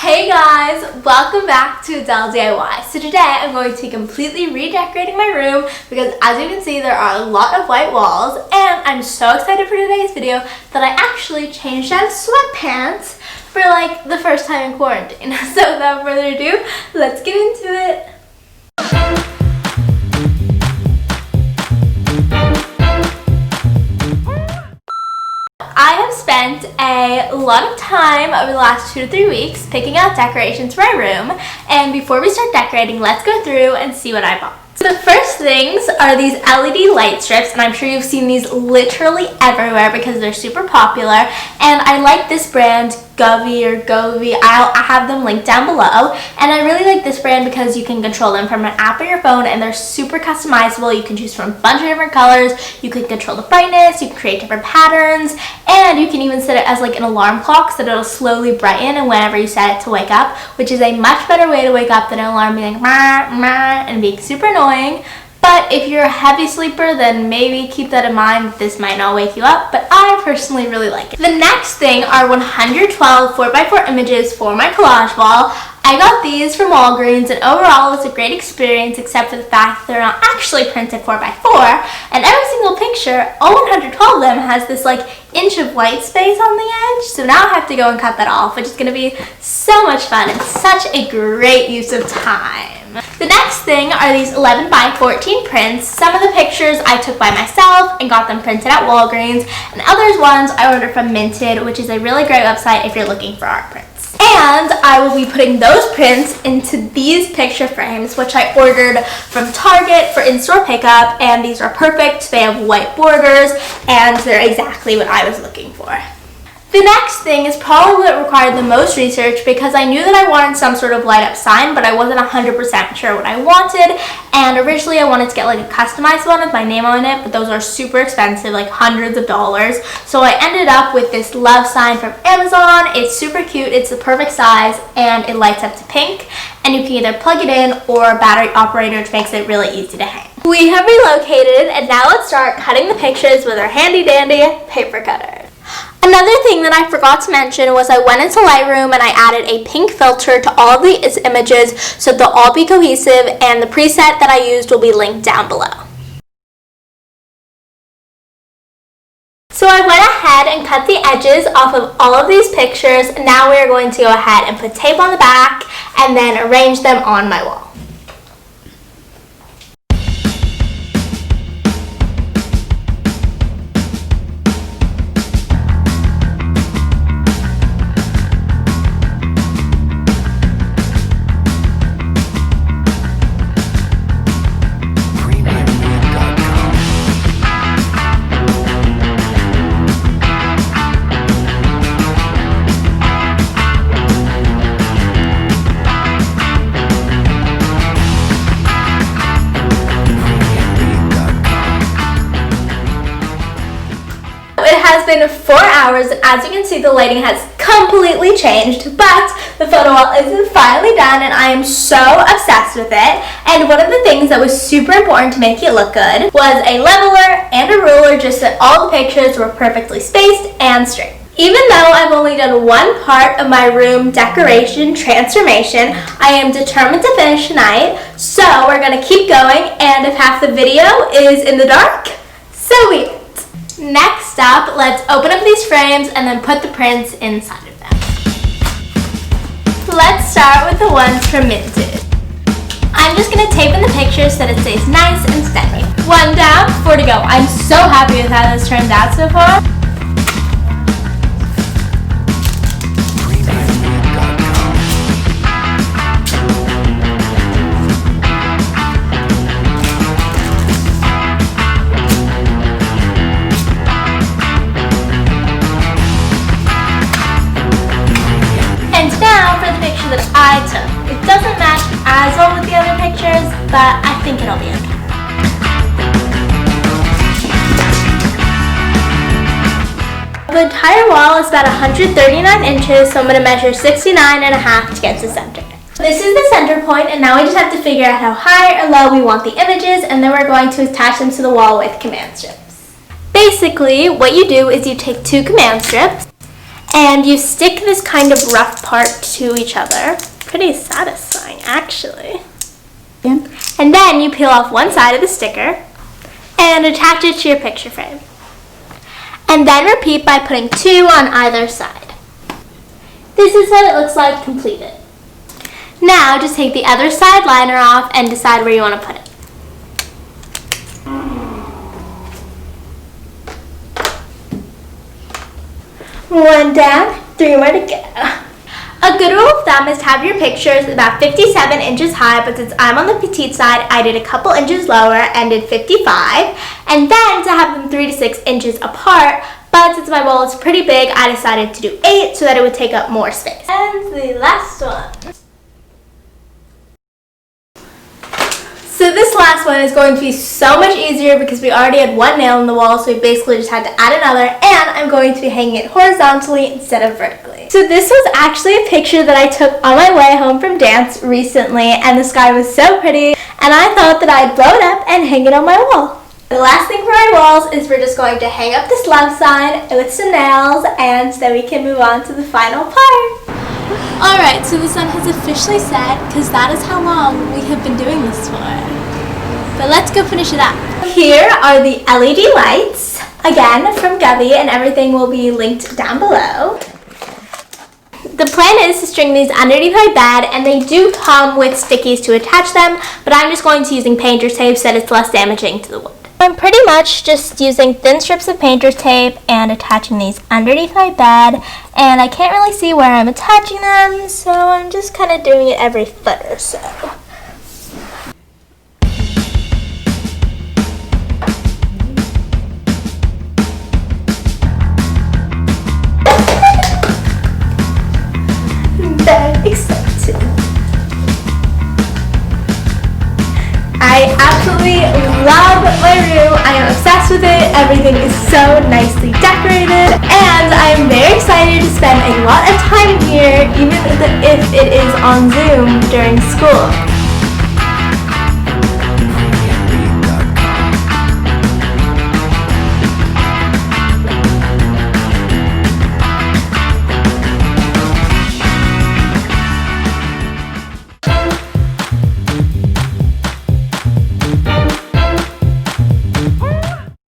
Hey guys, welcome back to Adele DIY. So today I'm going to be completely redecorating my room because as you can see there are a lot of white walls, and I'm so excited for today's video that I actually changed out of sweatpants for like the first time in quarantine. So without further ado, let's get into it. I have spent a lot of time over the last 2 to 3 weeks picking out decorations for my room, and before we start decorating, let's go through and see what I bought. So the first things are these LED light strips, and I'm sure you've seen these literally everywhere because they're super popular, and I like this brand, Govee. I'll have them linked down below, and I really like this brand because you can control them from an app on your phone, and they're super customizable. You can choose from a bunch of different colors, you can control the brightness, you can create different patterns, and you can even set it as like an alarm clock so that it'll slowly brighten and whenever you set it to wake up, which is a much better way to wake up than an alarm being like mah, mah, and being super annoying. But if you're a heavy sleeper, then maybe keep that in mind. This might not wake you up, but I personally really like it. The next thing are 112 4x4 images for my collage wall. I got these from Walgreens, and overall it's a great experience except for the fact that they're not actually printed 4x4, and every single picture, all 112 of them, has this like inch of white space on the edge, so now I have to go and cut that off, which is going to be so much fun and such a great use of time. The next thing are these 11 by 14 prints. Some of the pictures I took by myself and got them printed at Walgreens, and others ones I ordered from Minted, which is a really great website if you're looking for art prints. And I will be putting those prints into these picture frames, which I ordered from Target for in-store pickup, and these are perfect. They have white borders, and they're exactly what I was looking for. The next thing is probably what required the most research because I knew that I wanted some sort of light up sign, but I wasn't 100% sure what I wanted, and originally I wanted to get like a customized one with my name on it, but those are super expensive, like hundreds of dollars. So I ended up with this love sign from Amazon. It's super cute, it's the perfect size, and it lights up to pink, and you can either plug it in or battery operated, which makes it really easy to hang. We have relocated, and now let's start cutting the pictures with our handy dandy paper cutter. Another thing that I forgot to mention was I went into Lightroom and I added a pink filter to all of these images so they'll all be cohesive, and the preset that I used will be linked down below. So I went ahead and cut the edges off of all of these pictures. Now we are going to go ahead and put tape on the back and then arrange them on my wall. It has been 4 hours, and as you can see the lighting has completely changed, but the photo wall is finally done and I am so obsessed with it. And one of the things that was super important to make it look good was a leveler and a ruler, just so all the pictures were perfectly spaced and straight. Even though I've only done one part of my room decoration transformation, I am determined to finish tonight, so we're going to keep going, and if half the video is in the dark, so be it. Next up, let's open up these frames and then put the prints inside of them. Let's start with the ones from Minted. I'm just going to tape in the picture so that it stays nice and steady. 1 down, 4 to go. I'm so happy with how this turned out so far. That I took. It doesn't match as well with the other pictures, but I think it'll be okay. The entire wall is about 139 inches, so I'm going to measure 69.5 to get to the center. This is the center point, and now we just have to figure out how high or low we want the images, and then we're going to attach them to the wall with command strips. Basically, what you do is you take 2 command strips, And you stick this kind of rough part to each other. Pretty satisfying, actually. Yeah. And then you peel off one side of the sticker and attach it to your picture frame. And then repeat by putting 2 on either side. This is what it looks like completed. Now just take the other side liner off and decide where you want to put it. One down, 3 more to go. A good rule of thumb is to have your pictures about 57 inches high, but since I'm on the petite side, I did a couple inches lower and did 55. And then to have them 3 to 6 inches apart, but since my wall is pretty big, I decided to do 8 so that it would take up more space. And the last one. So this last one is going to be so much easier because we already had 1 nail in the wall, so we basically just had to add another, and I'm going to be hanging it horizontally instead of vertically. So this was actually a picture that I took on my way home from dance recently, and the sky was so pretty, and I thought that I'd blow it up and hang it on my wall. The last thing for my walls is we're just going to hang up this love sign with some nails, and so we can move on to the final part. Alright, so the sun has officially set because that is how long we have been doing this for. But let's go finish it up. Here are the LED lights, again from Gubby, and everything will be linked down below. The plan is to string these underneath my bed, and they do come with stickies to attach them, but I'm just going to be using painter's tape so that it's less damaging to the wood. I'm pretty much just using thin strips of painter's tape and attaching these underneath my bed, and I can't really see where I'm attaching them, so I'm just kind of doing it every foot or so. Very excited. I absolutely love my room. I am obsessed with it. Everything is so nicely decorated, and I am very excited to spend a lot of time here, even if it is on Zoom during school.